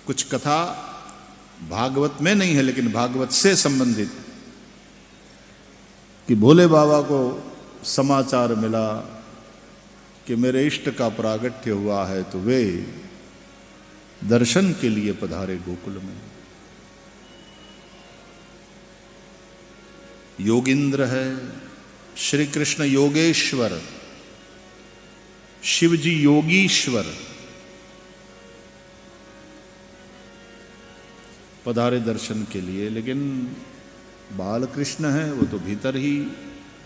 कुछ कथा भागवत में नहीं है लेकिन भागवत से संबंधित, कि भोले बाबा को समाचार मिला कि मेरे इष्ट का प्रागट्य हुआ है, तो वे दर्शन के लिए पधारे गोकुल में। योगींद्र है, श्री कृष्ण योगेश्वर, शिव जी योगीश्वर पधारे दर्शन के लिए। लेकिन बाल कृष्ण है, वो तो भीतर ही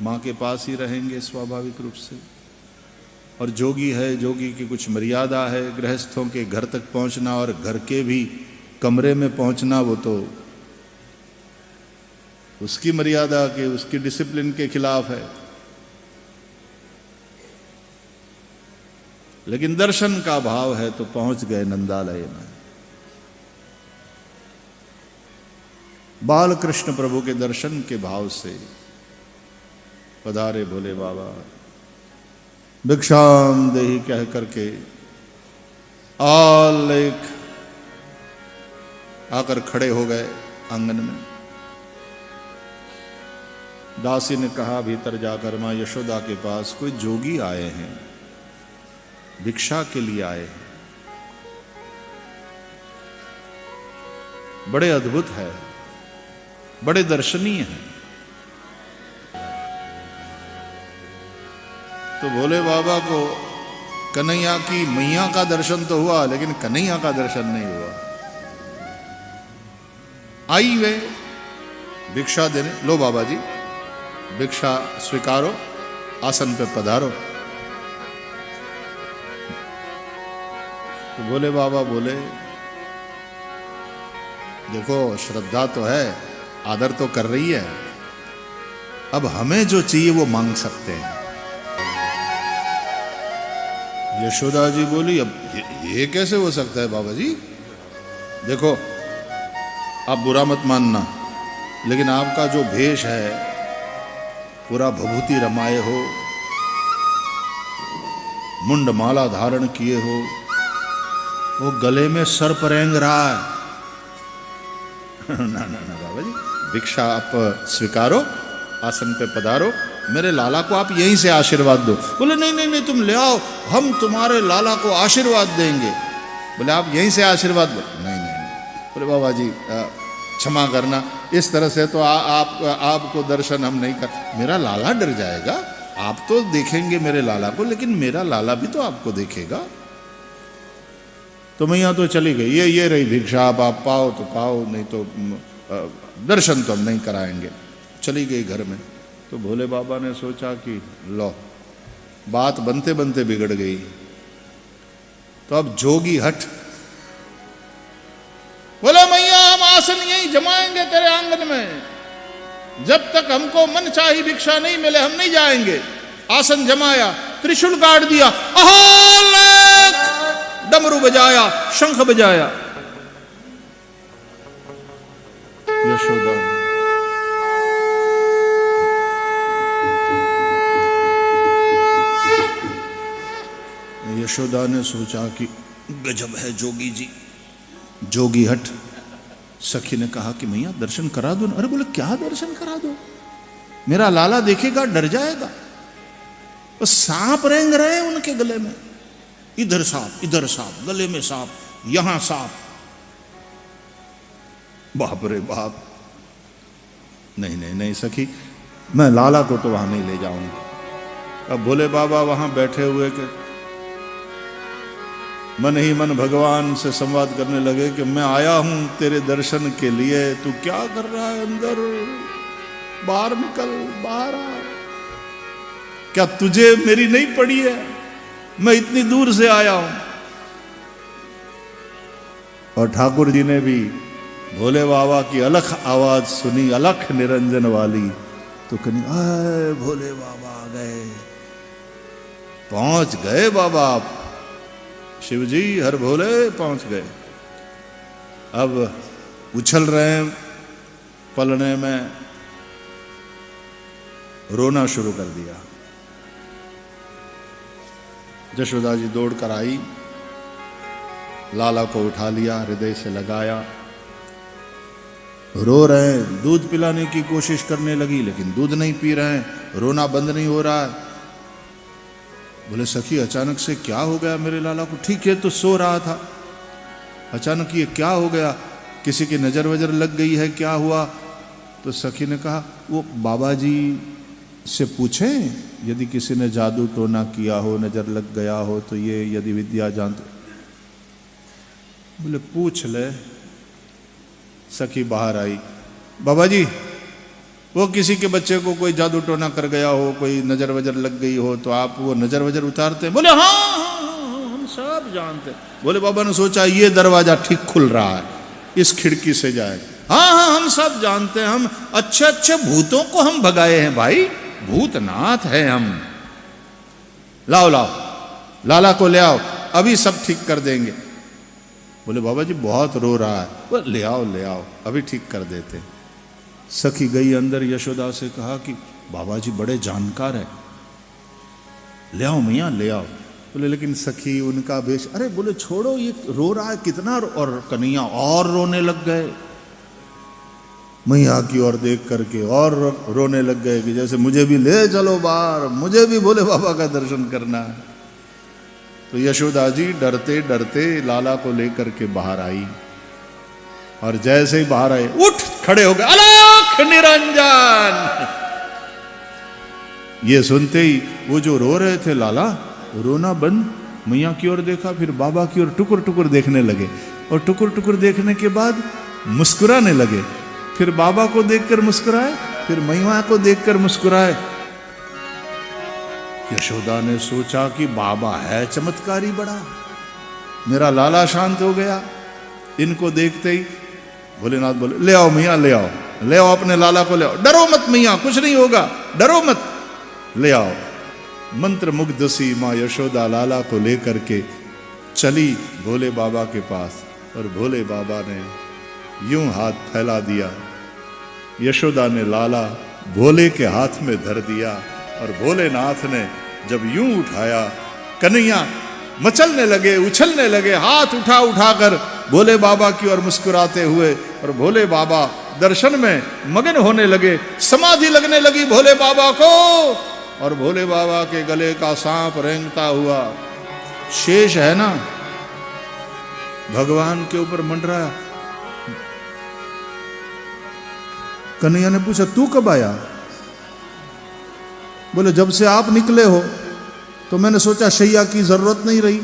माँ के पास ही रहेंगे स्वाभाविक रूप से। और जोगी है, जोगी की कुछ मर्यादा है, गृहस्थों के घर तक पहुंचना और घर के भी कमरे में पहुंचना, वो तो उसकी मर्यादा के, उसकी डिसिप्लिन के खिलाफ है। लेकिन दर्शन का भाव है तो पहुंच गए नंदालय में। बाल कृष्ण प्रभु के दर्शन के भाव से पधारे भोले बाबा। भिक्षाम देहि कह करके आलेख आकर खड़े हो गए आंगन में। दासी ने कहा भीतर जाकर, मां यशोदा के पास कोई जोगी आए हैं, भिक्षा के लिए आए हैं, बड़े अद्भुत है, बड़े दर्शनीय हैं। तो भोले बाबा को कन्हैया की मैया का दर्शन तो हुआ, लेकिन कन्हैया का दर्शन नहीं हुआ। आई वे भिक्षा देने, लो बाबा जी भिक्षा स्वीकारो, आसन पे पधारो। तो भोले बाबा बोले, देखो श्रद्धा तो है, आदर तो कर रही है, अब हमें जो चाहिए वो मांग सकते हैं। यशोदा जी बोली, अब ये कैसे हो सकता है बाबा जी? देखो आप बुरा मत मानना, लेकिन आपका जो भेष है, पूरा भभूति रमाए हो, मुंड माला धारण किए हो, वो गले में सर्प रेंग रहा है। ना ना ना बाबा जी, भिक्षा आप स्वीकारो, आसन पे पधारो, मेरे लाला को आप यहीं से आशीर्वाद दो। बोले नहीं नहीं नहीं, तुम ले आओ, हम तुम्हारे लाला को आशीर्वाद देंगे। बोले आप यहीं से आशीर्वाद दो। नहीं नहीं नहीं। बोले बाबा जी क्षमा करना, इस तरह से तो आपको दर्शन हम नहीं कर, मेरा लाला डर जाएगा। आप तो देखेंगे मेरे लाला को, लेकिन मेरा लाला भी तो आपको देखेगा। तो मैया तो चली गई, ये रही भिक्षा, आप पाओ तो पाओ, नहीं तो दर्शन तो हम नहीं कराएंगे। चली गई घर में। तो भोले बाबा ने सोचा कि लो बात बनते बनते बिगड़ गई, तो अब जोगी हट। बोले मैया हम आसन यहीं जमाएंगे तेरे आंगन में, जब तक हमको मन चाही भिक्षा नहीं मिले हम नहीं जाएंगे। आसन जमाया, त्रिशूल गाड़ दिया, अहोलेख डमरू बजाया, शंख बजाया। यशोदा यशोदा ने सोचा कि गजब है जोगी जी, जोगी हट। सखी ने कहा कि मैया दर्शन करा दो। अरे बोले क्या दर्शन करा दो, मेरा लाला देखेगा डर जाएगा। तो सांप रेंग रहे हैं उनके गले में, इधर सांप इधर सांप, गले में सांप, यहां सांप। बाप रे बाप, नहीं नहीं नहीं सखी, मैं लाला को तो वहां नहीं ले जाऊंगा। अब भोले बाबा वहां बैठे हुए के मन ही मन भगवान से संवाद करने लगे कि मैं आया हूं तेरे दर्शन के लिए, तू क्या कर रहा है अंदर, बाहर निकल, बाहर आ। क्या तुझे मेरी नहीं पड़ी है? मैं इतनी दूर से आया हूं। और ठाकुर जी ने भी भोले बाबा की अलख आवाज सुनी, अलख निरंजन वाली, तो कहीं आए भोले बाबा आ गए, पहुंच गए बाबा आप, शिव जी हर भोले पहुंच गए। अब उछल रहे हैं पलने में, रोना शुरू कर दिया। यशोदा जी दौड़ कर आई, लाला को उठा लिया, हृदय से लगाया, रो रहे हैं, दूध पिलाने की कोशिश करने लगी लेकिन दूध नहीं पी रहे हैं, रोना बंद नहीं हो रहा है। बोले सखी अचानक से क्या हो गया मेरे लाला को? ठीक है तो सो रहा था, अचानक ये क्या हो गया? किसी की नजर वजर लग गई है, क्या हुआ? तो सखी ने कहा वो बाबा जी से पूछें, यदि किसी ने जादू टोना किया हो, नजर लग गया हो तो ये यदि विद्या जानते। बोले पूछ ले। सखी बाहर आई, बाबा जी वो किसी के बच्चे को कोई जादू टोना कर गया हो, कोई नजर वजर लग गई हो तो आप वो नजर वजर उतारते हैं? बोले हाँ हम सब जानते। बोले बाबा ने सोचा ये दरवाजा ठीक खुल रहा है, इस खिड़की से जाए। हाँ हम सब जानते हैं, हम अच्छे अच्छे भूतों को हम भगाए हैं भाई, भूतनाथ है हम। लाओ लाला को ले आओ, अभी सब ठीक कर देंगे। बोले बाबा जी बहुत रो रहा है। बोले ले आओ अभी ठीक कर देते। सखी गई अंदर, यशोदा से कहा कि बाबा जी बड़े जानकार है, ले आओ मैया ले आओ। बोले लेकिन सखी उनका वेश, अरे बोले छोड़ो ये रो रहा है कितना, और कन्हैया और रोने लग गए, मैया की ओर देख करके और रोने लग गए कि जैसे मुझे भी ले चलो बाहर, मुझे भी भोले बाबा का दर्शन करना है। तो यशोदा जी डरते डरते लाला को लेकर के बाहर आई, और जैसे ही बाहर आए उठ खड़े हो गए, अलख निरंजन। ये सुनते ही वो जो रो रहे थे लाला, रोना बंद, मैया की ओर देखा, फिर बाबा की ओर टुकुर टुकुर देखने लगे, और टुकुर टुकुर देखने के बाद मुस्कुराने लगे, फिर बाबा को देखकर मुस्कुराए, फिर मैया को देखकर मुस्कुराए। यशोदा ने सोचा कि बाबा है चमत्कारी बड़ा, मेरा लाला शांत हो गया। इनको देखते ही भोलेनाथ बोले ले आओ मैया ले आओ अपने लाला को ले आओ, डरो मत मैया कुछ नहीं होगा, डरो मत, ले आओ। मंत्र मुग्ध सी माँ यशोदा लाला को लेकर के चली भोले बाबा के पास, और भोले बाबा ने यूं हाथ फैला दिया, यशोदा ने लाला भोले के हाथ में धर दिया, और भोलेनाथ ने जब यूं उठाया, कन्हैया मचलने लगे, उछलने लगे, हाथ उठा उठाकर भोले बाबा की ओर मुस्कुराते हुए, और भोले बाबा दर्शन में मगन होने लगे, समाधि लगने लगी भोले बाबा को, और भोले बाबा के गले का सांप रेंगता हुआ शेष है ना भगवान के ऊपर मंडराया। कन्हैया ने पूछा तू कब आया? बोले जब से आप निकले हो तो मैंने सोचा शैया की जरूरत नहीं रही,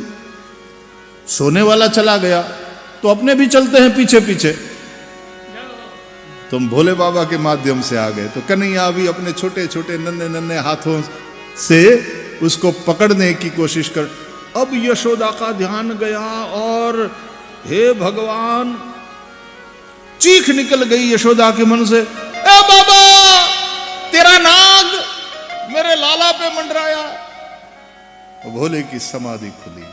सोने वाला चला गया तो अपने भी चलते हैं पीछे पीछे, तुम भोले बाबा के माध्यम से आ गए। तो कन्हैया भी अपने छोटे छोटे नन्हे नन्हे हाथों से उसको पकड़ने की कोशिश कर। अब यशोदा का ध्यान गया, और हे भगवान, चीख निकल गई यशोदा के मन से, ए बाबा तेरा नाग मेरे लाला पे मंडराया। भोले की समाधि खुली।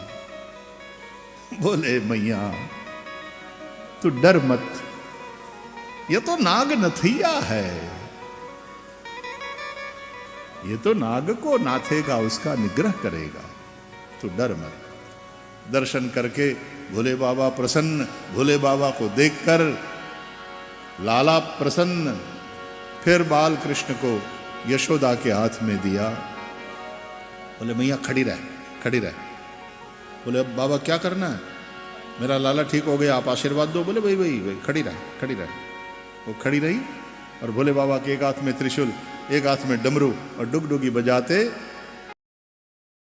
बोले मैया तू डर मत, ये तो नाग नथिया है, ये तो नाग को नाथेगा, उसका निग्रह करेगा, तू डर मत। दर्शन करके भोले बाबा प्रसन्न, भोले बाबा को देखकर लाला प्रसन्न, फिर बाल कृष्ण को यशोदा के हाथ में दिया। बोले मैया खड़ी रह। बोले अब बाबा क्या करना है, मेरा लाला ठीक हो गया, आप आशीर्वाद दो। बोले भाई खड़ी रह। वो खड़ी रही, और भोले बाबा के एक हाथ में त्रिशूल, एक हाथ में डमरू, और डुगडुगी बजाते